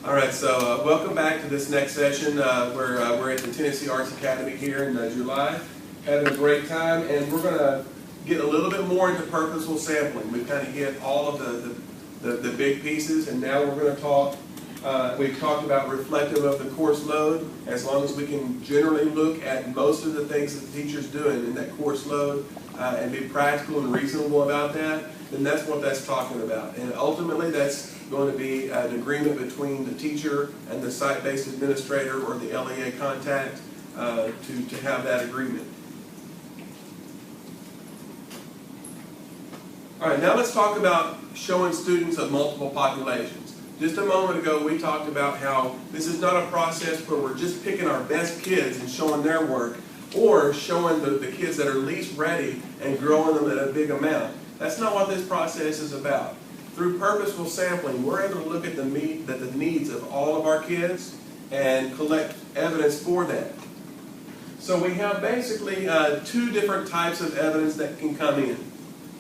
All right, so welcome back to this next session. We're at the Tennessee Arts Academy here in July, having a great time, and we're going to get a little bit more into purposeful sampling. We've kind of hit all of the big pieces, and now we're going to talk. We've talked about reflective of the course load. As long as we can generally look at most of the things that the teacher's doing in that course load and be practical and reasonable about that, then that's what that's talking about. And ultimately, that's going to be an agreement between the teacher and the site-based administrator or the LEA contact to have that agreement. All right, now let's talk about showing students of multiple populations. Just a moment ago, we talked about how this is not a process where we're just picking our best kids and showing their work, or showing the kids that are least ready and growing them at a big amount. That's not what this process is about. Through purposeful sampling, we're able to look at the needs of all of our kids and collect evidence for that. So we have basically two different types of evidence that can come in.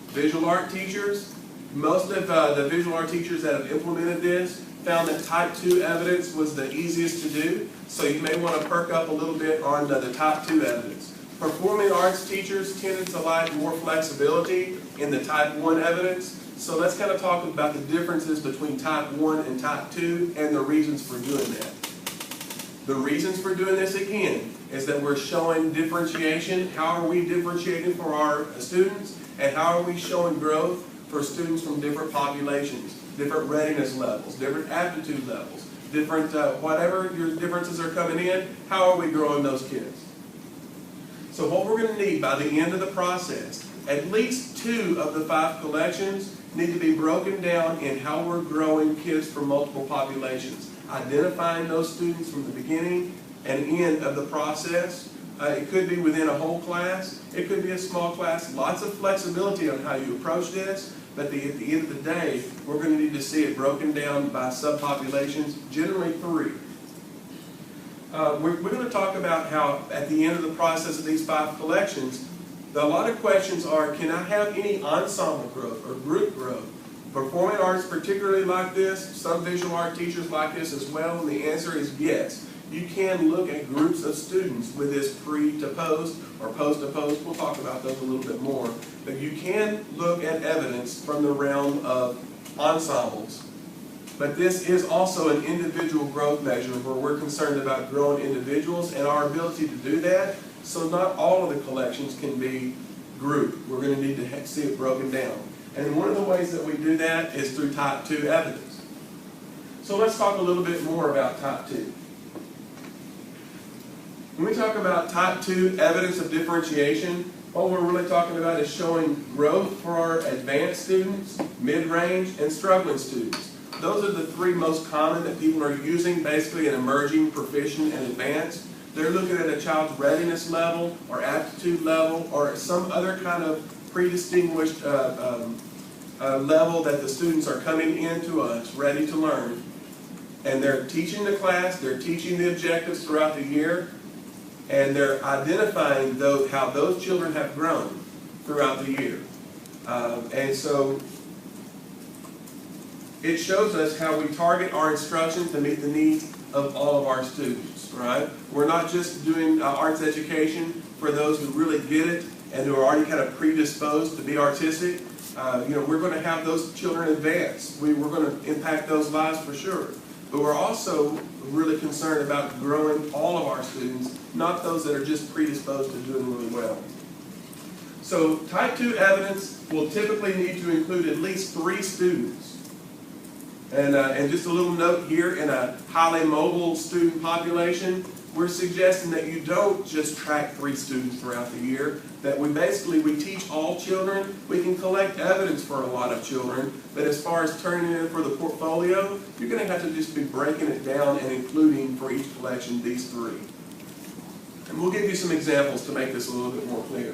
Visual art teachers, most of the visual art teachers that have implemented this found that type 2 evidence was the easiest to do, so you may want to perk up a little bit on the type 2 evidence. Performing arts teachers tended to like more flexibility in the type 1 evidence, so let's kind of talk about the differences between type 1 and type 2 and the reasons for doing that. The reasons for doing this, again, is that we're showing differentiation. How are we differentiating for our students, and how are we showing growth for students from different populations, different readiness levels, different aptitude levels, different, whatever your differences are coming in, how are we growing those kids? So what we're going to need by the end of the process, at least 2 of the 5 collections need to be broken down in how we're growing kids from multiple populations, identifying those students from the beginning and end of the process. It could be within a whole class, it could be a small class, lots of flexibility on how you approach this, but at the end of the day, we're going to need to see it broken down by subpopulations, generally 3. We're going to talk about how at the end of the process of these 5 collections, a lot of questions are, can I have any ensemble growth or group growth? Performing arts particularly like this, some visual art teachers like this as well, and the answer is yes. You can look at groups of students with this pre to post or post to post. We'll talk about those a little bit more. But you can look at evidence from the realm of ensembles. But this is also an individual growth measure where we're concerned about growing individuals and our ability to do that. So not all of the collections can be grouped. We're going to need to see it broken down. And one of the ways that we do that is through type 2 evidence. So let's talk a little bit more about type 2. When we talk about type 2 evidence of differentiation, what we're really talking about is showing growth for our advanced students, mid-range, and struggling students. Those are the 3 most common that people are using, basically in emerging, proficient, and advanced. They're looking at a child's readiness level or aptitude level or some other kind of pre-distinguished level that the students are coming into us ready to learn. And they're teaching the class, they're teaching the objectives throughout the year, and they're identifying how those children have grown throughout the year. And so it shows us how we target our instruction to meet the needs of all of our students, right? We're not just doing arts education for those who really get it and who are already kind of predisposed to be artistic. We're going to have those children advance. We're going to impact those lives for sure. But we're also really concerned about growing all of our students, not those that are just predisposed to doing really well. So type 2 evidence will typically need to include at least 3 students. And just a little note here, in a highly mobile student population, we're suggesting that you don't just track 3 students throughout the year, that we teach all children. We can collect evidence for a lot of children, but as far as turning it in for the portfolio, you're going to have to just be breaking it down and including for each collection these 3. And we'll give you some examples to make this a little bit more clear.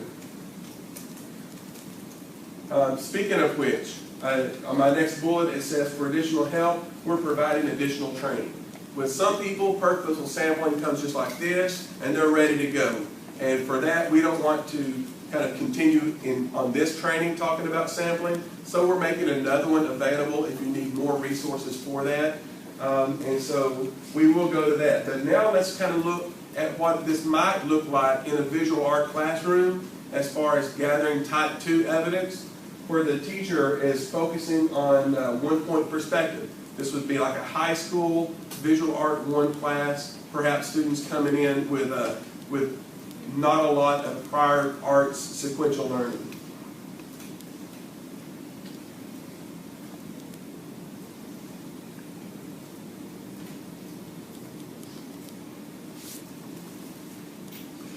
Speaking of which, on my next bullet it says, for additional help, we're providing additional training. With some people, purposeful sampling comes just like this, and they're ready to go. And for that, we don't want to kind of continue on this training talking about sampling, so we're making another one available if you need more resources for that. And so we will go to that. But now let's kind of look at what this might look like in a visual art classroom as far as gathering type 2 evidence, where the teacher is focusing on one-point perspective. This would be like a high school visual art 1 class, perhaps students coming in with not a lot of prior arts sequential learning.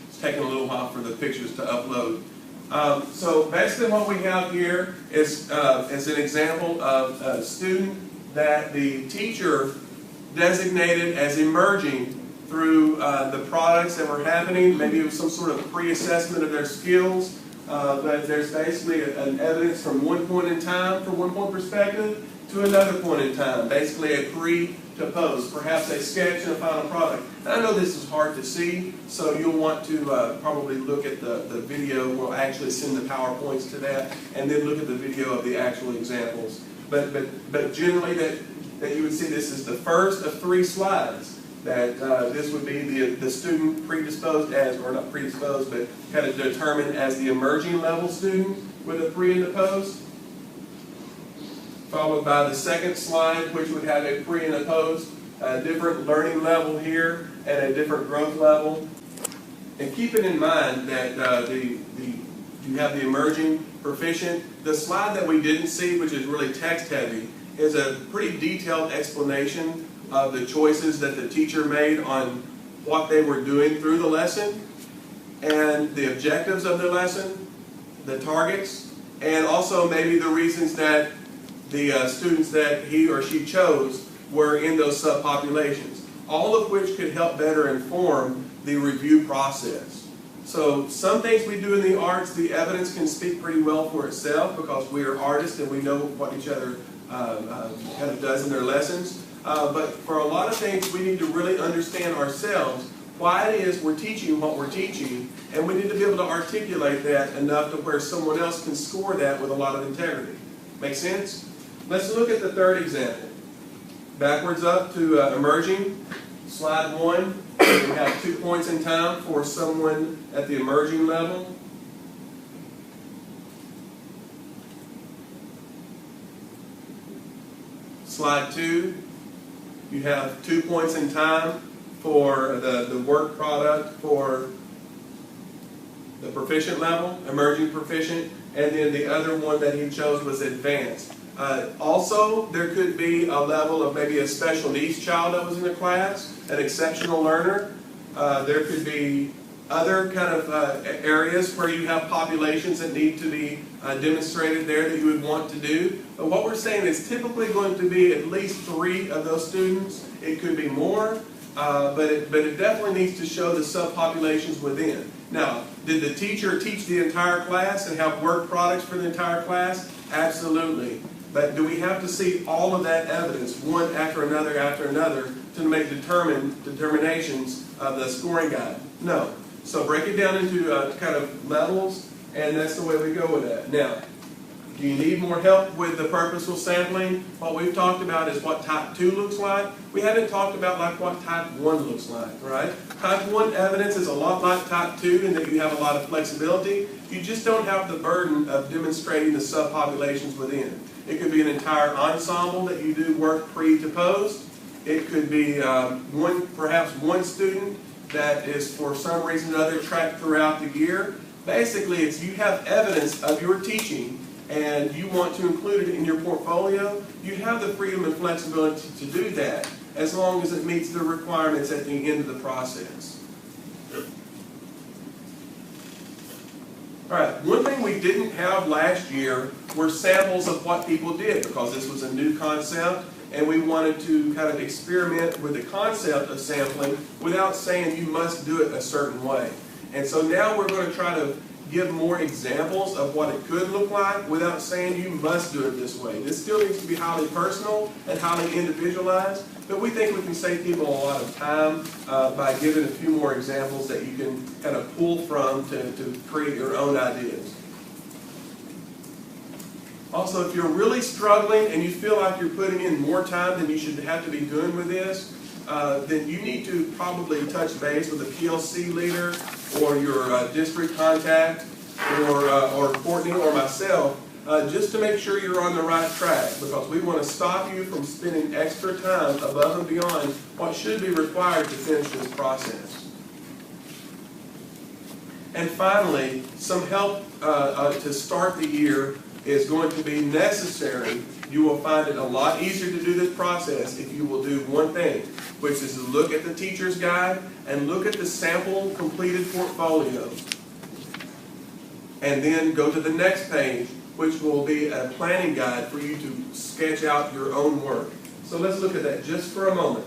It's taking a little while for the pictures to upload. So basically what we have here is an example of a student that the teacher designated as emerging through the products that were happening. Maybe it was some sort of pre-assessment of their skills, but there's basically an evidence from one point in time, from one point perspective, to another point in time, basically a pre to post, perhaps a sketch and a final product. And I know this is hard to see, so you'll want to probably look at the video. We'll actually send the PowerPoints to that, and then look at the video of the actual examples. But generally that you would see this is the first of 3 slides, that this would be the student predisposed as, or not predisposed, but kind of determined as the emerging level student with a pre and a post, followed by the second slide, which would have a pre and a post, a different learning level here, and a different growth level. And keep it in mind that you have the emerging proficient. The slide that we didn't see, which is really text heavy, is a pretty detailed explanation of the choices that the teacher made on what they were doing through the lesson, and the objectives of the lesson, the targets, and also maybe the reasons that the students that he or she chose were in those subpopulations, all of which could help better inform the review process. So some things we do in the arts, the evidence can speak pretty well for itself because we are artists and we know what each other kind of does in their lessons. But for a lot of things, we need to really understand ourselves why it is we're teaching what we're teaching, and we need to be able to articulate that enough to where someone else can score that with a lot of integrity. Make sense? Let's look at the third example. Backwards up to emerging. Slide 1, we have 2 points in time for someone at the emerging level. Slide 2, you have 2 points in time for the work product for the proficient level, emerging proficient, and then the other one that he chose was advanced. Also, there could be a level of maybe a special needs child that was in the class, an exceptional learner. There could be other kind of areas where you have populations that need to be demonstrated there that you would want to do. But what we're saying is typically going to be at least 3 of those students. It could be more, but it definitely needs to show the subpopulations within. Now, did the teacher teach the entire class and have work products for the entire class? Absolutely. But do we have to see all of that evidence, one after another, to make determinations of the scoring guide? No. So break it down into kind of levels, and that's the way we go with that. Now, do you need more help with the purposeful sampling? What we've talked about is what type 2 looks like. We haven't talked about like what type 1 looks like, right? Type 1 evidence is a lot like type 2 in that you have a lot of flexibility. You just don't have the burden of demonstrating the subpopulations within. It could be an entire ensemble that you do work pre to post. It could be perhaps one student that is for some reason or other tracked throughout the year. Basically, it's you have evidence of your teaching and you want to include it in your portfolio. You have the freedom and flexibility to do that as long as it meets the requirements at the end of the process. All right, one thing we didn't have last year were samples of what people did because this was a new concept and we wanted to kind of experiment with the concept of sampling without saying you must do it a certain way. And so now we're going to try to give more examples of what it could look like without saying you must do it this way. This still needs to be highly personal and highly individualized, but we think we can save people a lot of time by giving a few more examples that you can kind of pull from to create your own ideas. Also, if you're really struggling and you feel like you're putting in more time than you should have to be doing with this, then you need to probably touch base with a PLC leader or your district contact or Courtney or myself just to make sure you're on the right track, because we want to stop you from spending extra time above and beyond what should be required to finish this process. And finally, some help to start the year is going to be necessary. You will find it a lot easier to do this process if you will do one thing, which is to look at the teacher's guide and look at the sample completed portfolio. And then go to the next page, which will be a planning guide for you to sketch out your own work. So let's look at that just for a moment.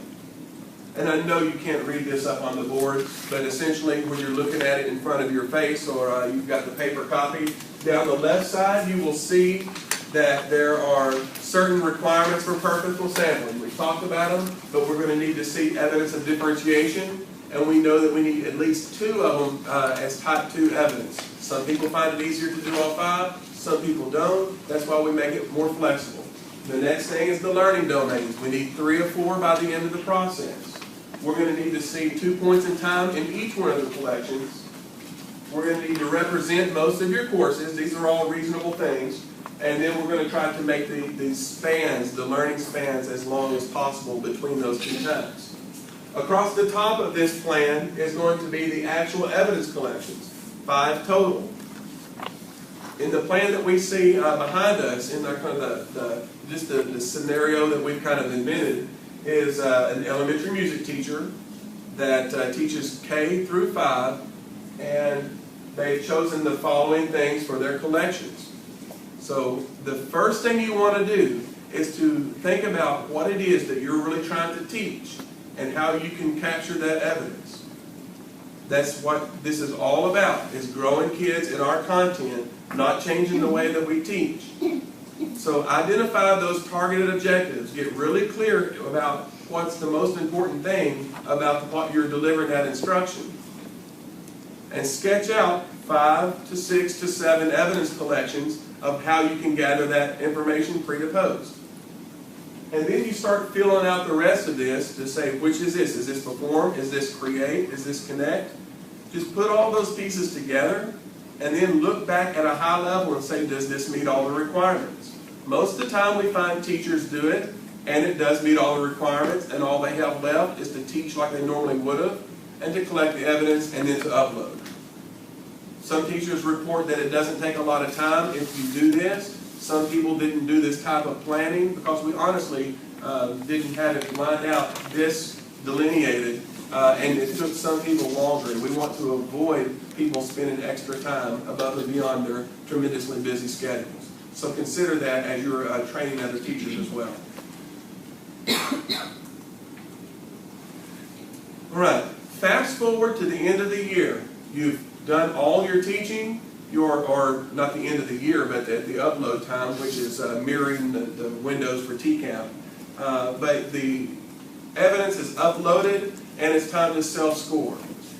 And I know you can't read this up on the board, but essentially when you're looking at it in front of your face or you've got the paper copy, down the left side you will see that there are certain requirements for purposeful sampling. We've talked about them, but we're going to need to see evidence of differentiation, and we know that we need at least 2 of them as type 2 evidence. Some people find it easier to do all 5, some people don't. That's why we make it more flexible. The next thing is the learning domains. We need 3 or 4 by the end of the process. We're going to need to see 2 points in time in each one of the collections. We're going to need to represent most of your courses. These are all reasonable things. And then we're going to try to make these spans, the learning spans, as long as possible between those 2 times. Across the top of this plan is going to be the actual evidence collections, 5 total. In the plan that we see behind us, in the scenario that we've kind of invented, is an elementary music teacher that teaches K through 5, and they've chosen the following things for their collections. So the first thing you want to do is to think about what it is that you're really trying to teach and how you can capture that evidence. That's what this is all about, is growing kids in our content, not changing the way that we teach. So identify those targeted objectives. Get really clear about what's the most important thing about what you're delivering that instruction. And sketch out 5 to 6 to 7 evidence collections of how you can gather that information pre to post. And then you start filling out the rest of this to say, which is this? Is this perform? Is this create? Is this connect? Just put all those pieces together and then look back at a high level and say, does this meet all the requirements? Most of the time we find teachers do it, and it does meet all the requirements, and all they have left is to teach like they normally would have, and to collect the evidence and then to upload. Some teachers report that it doesn't take a lot of time if you do this. Some people didn't do this type of planning because we honestly didn't have it lined out, this delineated, and it took some people longer. And we want to avoid people spending extra time above and beyond their tremendously busy schedules. So consider that as you're training other teachers as well. All right, fast forward to the end of the year. You've done all your teaching, or not the end of the year, but at the upload time, which is mirroring the windows for TCAP. But the evidence is uploaded, and it's time to self-score.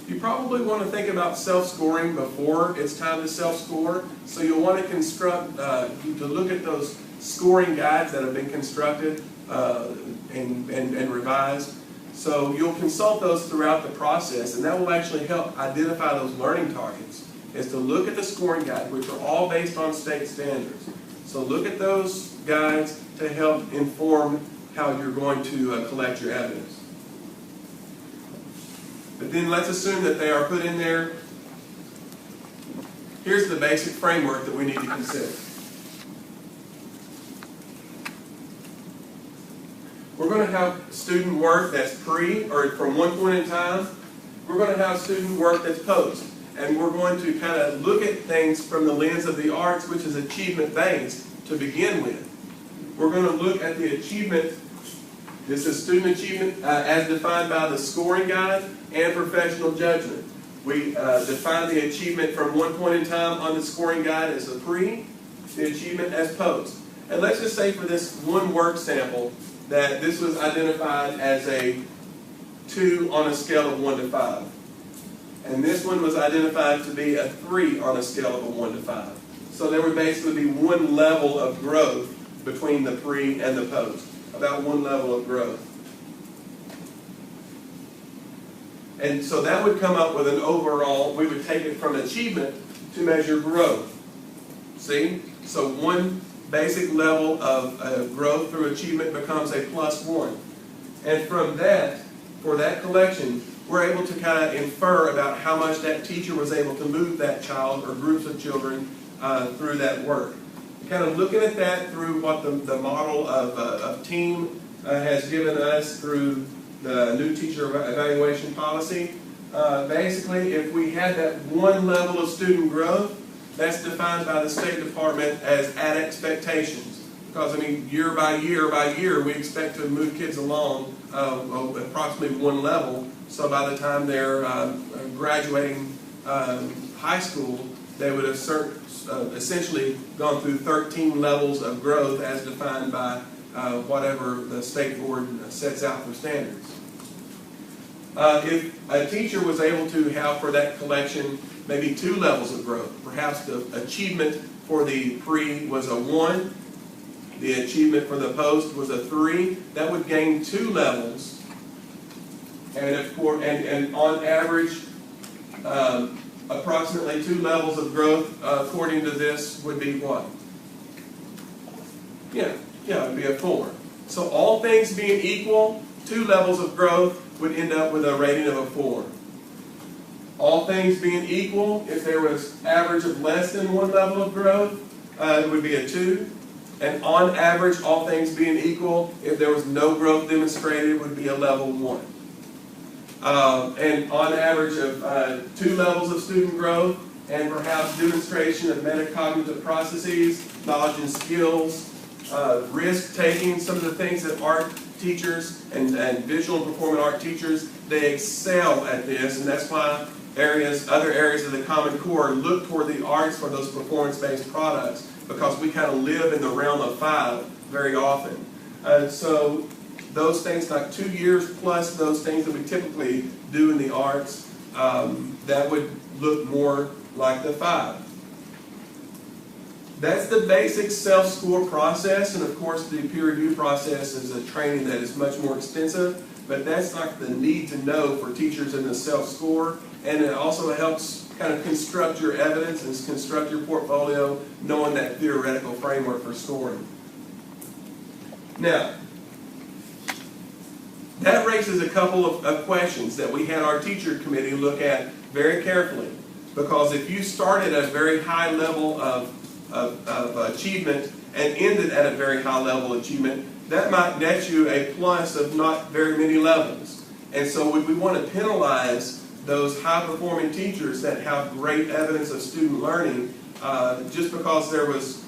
You probably want to think about self-scoring before it's time to self-score, so you'll want to construct, to look at those scoring guides that have been constructed and revised. So you'll consult those throughout the process, and that will actually help identify those learning targets, is to look at the scoring guide, which are all based on state standards. So look at those guides to help inform how you're going to collect your evidence. But then let's assume that they are put in there. Here's the basic framework that we need to consider. We're going to have student work that's pre, or from one point in time. We're going to have student work that's post. And we're going to kind of look at things from the lens of the arts, which is achievement-based to begin with. We're going to look at the achievement. This is student achievement as defined by the scoring guide and professional judgment. We define the achievement from one point in time on the scoring guide as a pre, the achievement as post. And let's just say for this one work sample that this was identified as a 2 on a scale of 1 to 5. And this one was identified to be a 3 on a scale of a 1 to 5. So there would basically be one level of growth between the pre and the post, about one level of growth. And so that would come up with an overall, we would take it from achievement to measure growth. See? So one basic level of growth through achievement becomes a +1. And from that, for that collection, we're able to kind of infer about how much that teacher was able to move that child or groups of children through that work. Kind of looking at that through what the model of team has given us through the new teacher evaluation policy. Basically, if we had that one level of student growth, that's defined by the State Department as at expectations. Because, I mean, year by year, we expect to move kids along approximately one level. So by the time they're graduating high school, they would have essentially gone through 13 levels of growth as defined by whatever the state board sets out for standards. If a teacher was able to have for that collection maybe 2 levels of growth, perhaps the achievement for the pre was a 1, the achievement for the post was a 3, that would gain 2 levels, and of course, and on average, approximately 2 levels of growth, according to this, would be what? Yeah, it would be a 4. So all things being equal, 2 levels of growth would end up with a rating of a 4. All things being equal, if there was average of less than 1 level of growth, it would be a 2. And on average, all things being equal, if there was no growth demonstrated, it would be a level 1. And on average of 2 levels of student growth, and perhaps demonstration of metacognitive processes, knowledge and skills, risk-taking, some of the things that art teachers and visual and performing art teachers, they excel at this, and that's why other areas of the Common Core look toward the arts for those performance-based products, because we kind of live in the realm of 5 very often. So those things like 2 years plus those things that we typically do in the arts, that would look more like the 5. That's the basic self-score process, and of course the peer review process is a training that is much more extensive, but that's like the need to know for teachers in the self-score, and it also helps kind of construct your evidence and construct your portfolio knowing that theoretical framework for scoring. Now, that raises a couple of questions that we had our teacher committee look at very carefully, because if you started at a very high level of achievement and ended at a very high level of achievement, that might net you a plus of not very many levels. And so would we want to penalize those high-performing teachers that have great evidence of student learning just because there was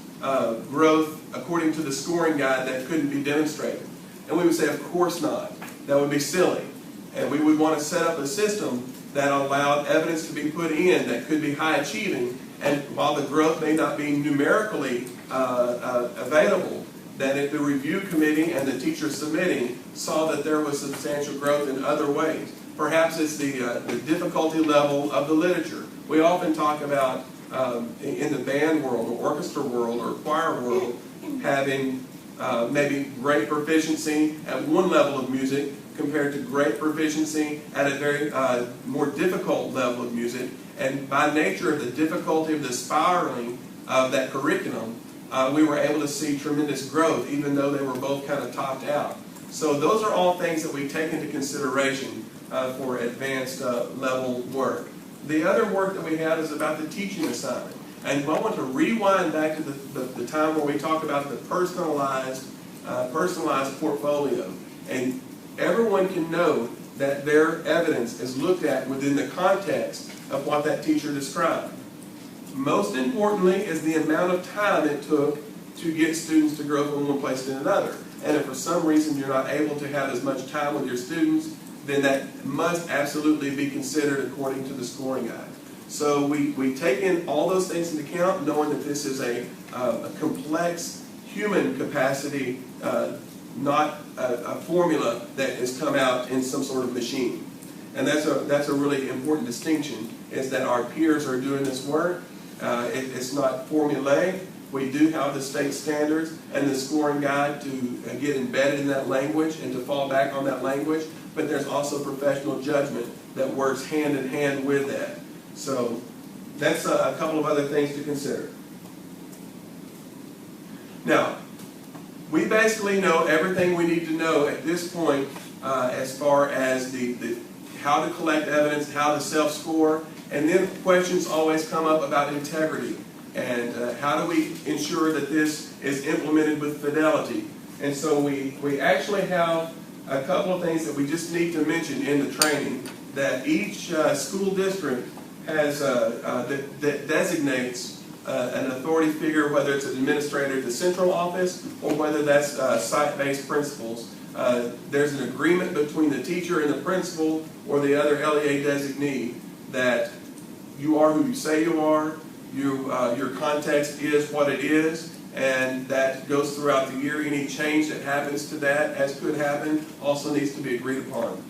growth according to the scoring guide that couldn't be demonstrated? And we would say, of course not. That would be silly. And we would want to set up a system that allowed evidence to be put in that could be high-achieving, and while the growth may not be numerically available, that if the review committee and the teacher submitting saw that there was substantial growth in other ways. Perhaps it's the difficulty level of the literature. We often talk about, in the band world, or orchestra world, or choir world, having maybe great proficiency at one level of music compared to great proficiency at a very more difficult level of music. And by nature of the difficulty of the spiraling of that curriculum, we were able to see tremendous growth, even though they were both kind of topped out. So those are all things that we take into consideration for advanced level work. The other work that we have is about the teaching assignment. And I want to rewind back to the time where we talk about the personalized portfolio. And everyone can know that their evidence is looked at within the context of what that teacher described. Most importantly is the amount of time it took to get students to grow from one place to another. And if for some reason you're not able to have as much time with your students, then that must absolutely be considered according to the scoring guide. So we take in all those things into account, knowing that this is a complex human capacity, not a formula that has come out in some sort of machine. And that's a really important distinction, is that our peers are doing this work, It's not formulaic. We do have the state standards and the scoring guide to get embedded in that language and to fall back on that language, but there's also professional judgment that works hand in hand with that. So that's a couple of other things to consider. Now, we basically know everything we need to know at this point as far as how to collect evidence, how to self-score, and then questions always come up about integrity and how do we ensure that this is implemented with fidelity. And so we actually have a couple of things that we just need to mention in the training, that each school district has that designates an authority figure, whether it's an administrator at the central office or whether that's site-based principals. There's an agreement between the teacher and the principal or the other LEA designee that you are who you say you are, your context is what it is, and that goes throughout the year. Any change that happens to that, as could happen, also needs to be agreed upon.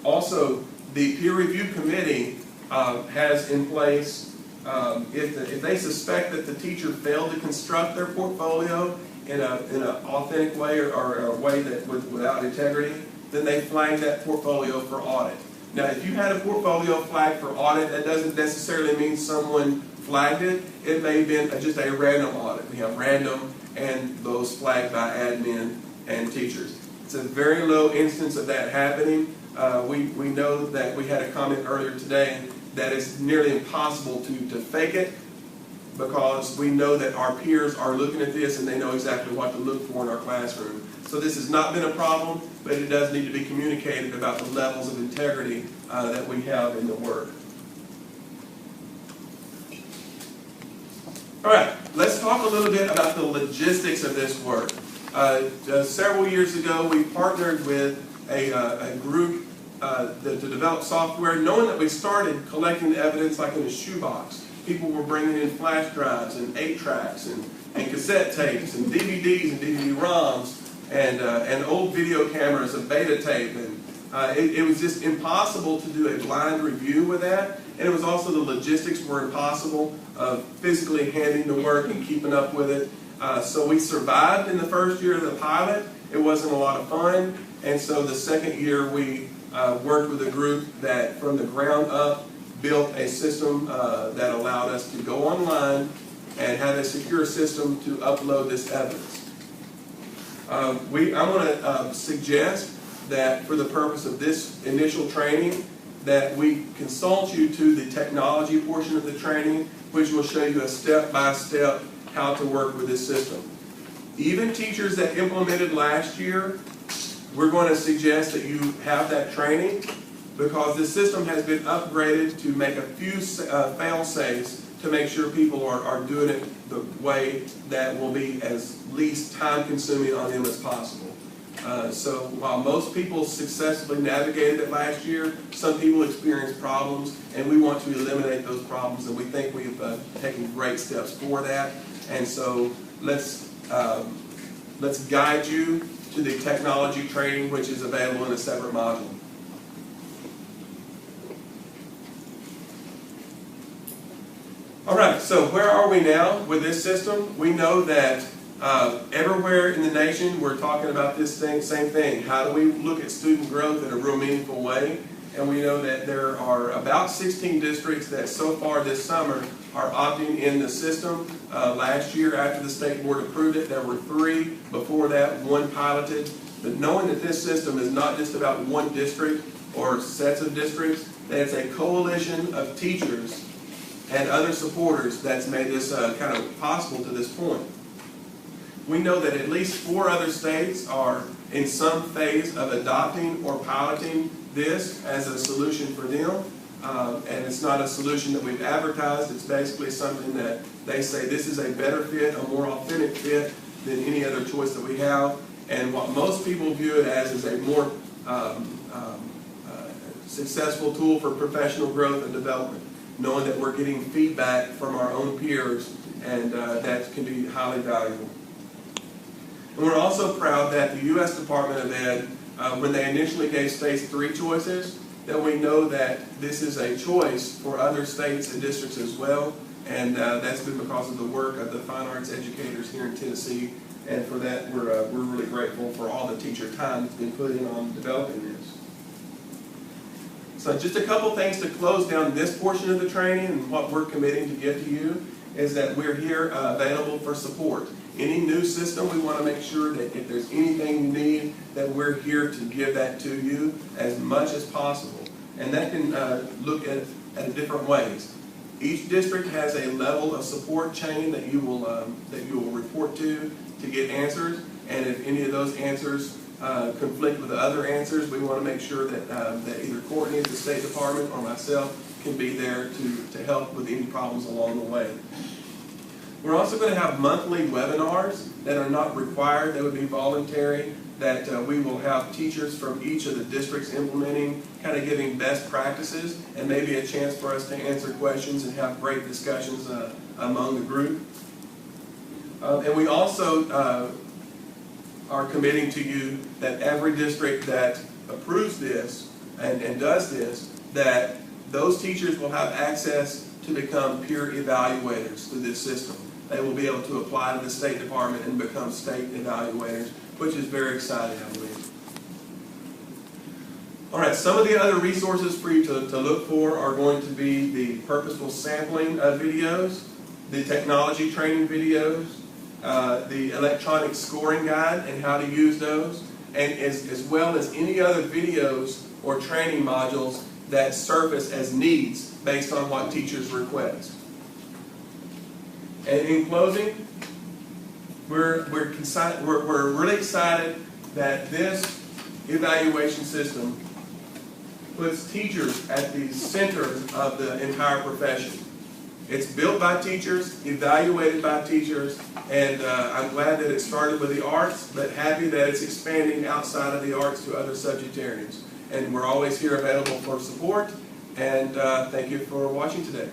Also, the peer review committee has in place, if they suspect that the teacher failed to construct their portfolio in an authentic way or a way that without integrity, then they flag that portfolio for audit. Now, if you had a portfolio flagged for audit, that doesn't necessarily mean someone flagged it. It may have been just a random audit. We have random and those flagged by admin and teachers. It's a very low instance of that happening. We know that we had a comment earlier today that it's nearly impossible to fake it, because we know that our peers are looking at this and they know exactly what to look for in our classroom. So this has not been a problem, but it does need to be communicated about the levels of integrity that we have in the work. All right, let's talk a little bit about the logistics of this work. Several years ago, we partnered with a group to develop software, knowing that we started collecting the evidence like in a shoebox. People were bringing in flash drives and 8-tracks and cassette tapes and DVDs and DVD-ROMs and old video cameras, a beta tape. And it was just impossible to do a blind review with that. And it was also the logistics were impossible of physically handling the work and keeping up with it. So we survived in the first year of the pilot. It wasn't a lot of fun. And so the second year we worked with a group that from the ground up built a system that allowed us to go online and have a secure system to upload this evidence. I want to suggest that for the purpose of this initial training, that we consult you to the technology portion of the training, which will show you a step-by-step how to work with this system. Even teachers that implemented last year, we're going to suggest that you have that training, because this system has been upgraded to make a few fail-safes to make sure people are doing it the way that will be as least time-consuming on them as possible. So while most people successfully navigated it last year, some people experienced problems, and we want to eliminate those problems, and we think we've taken great steps for that. And so let's guide you to the technology training, which is available in a separate module. All right, so where are we now with this system? We know that everywhere in the nation we're talking about this same thing. How do we look at student growth in a real meaningful way? And we know that there are about 16 districts that so far this summer are opting in the system. Last year, after the state board approved it, there were 3. Before that, 1 piloted. But knowing that this system is not just about one district or sets of districts, that it's a coalition of teachers and other supporters that's made this kind of possible to this point. We know that at least 4 other states are in some phase of adopting or piloting this as a solution for them. And it's not a solution that we've advertised. It's basically something that they say this is a better fit, a more authentic fit than any other choice that we have. And what most people view it as is a more successful tool for professional growth and development, knowing that we're getting feedback from our own peers, and that can be highly valuable. And we're also proud that the U.S. Department of Ed, when they initially gave states 3 choices, that we know that this is a choice for other states and districts as well. And that's been because of the work of the fine arts educators here in Tennessee. And for that, we're really grateful for all the teacher time that's been put in on developing this. So just a couple things to close down this portion of the training, and what we're committing to give to you is that we're here available for support. Any new system, we want to make sure that if there's anything you need, that we're here to give that to you as much as possible. And that can look at different ways. Each district has a level of support chain that you will report to get answers. And if any of those answers conflict with other answers, we want to make sure that either Courtney at the State Department or myself can be there to help with any problems along the way. We're also going to have monthly webinars that are not required, that would be voluntary, that we will have teachers from each of the districts implementing, kind of giving best practices, and maybe a chance for us to answer questions and have great discussions among the group. And we also are committing to you that every district that approves this and does this, that those teachers will have access to become peer evaluators through this system. They will be able to apply to the State Department and become state evaluators, which is very exciting, I believe. All right, some of the other resources for you to look for are going to be the purposeful sampling videos, the technology training videos, the electronic scoring guide and how to use those, and as well as any other videos or training modules that surface as needs based on what teachers request. And in closing, we're really excited that this evaluation system puts teachers at the center of the entire profession. It's built by teachers, evaluated by teachers, and I'm glad that it started with the arts, but happy that it's expanding outside of the arts to other subject areas. And we're always here available for support, and thank you for watching today.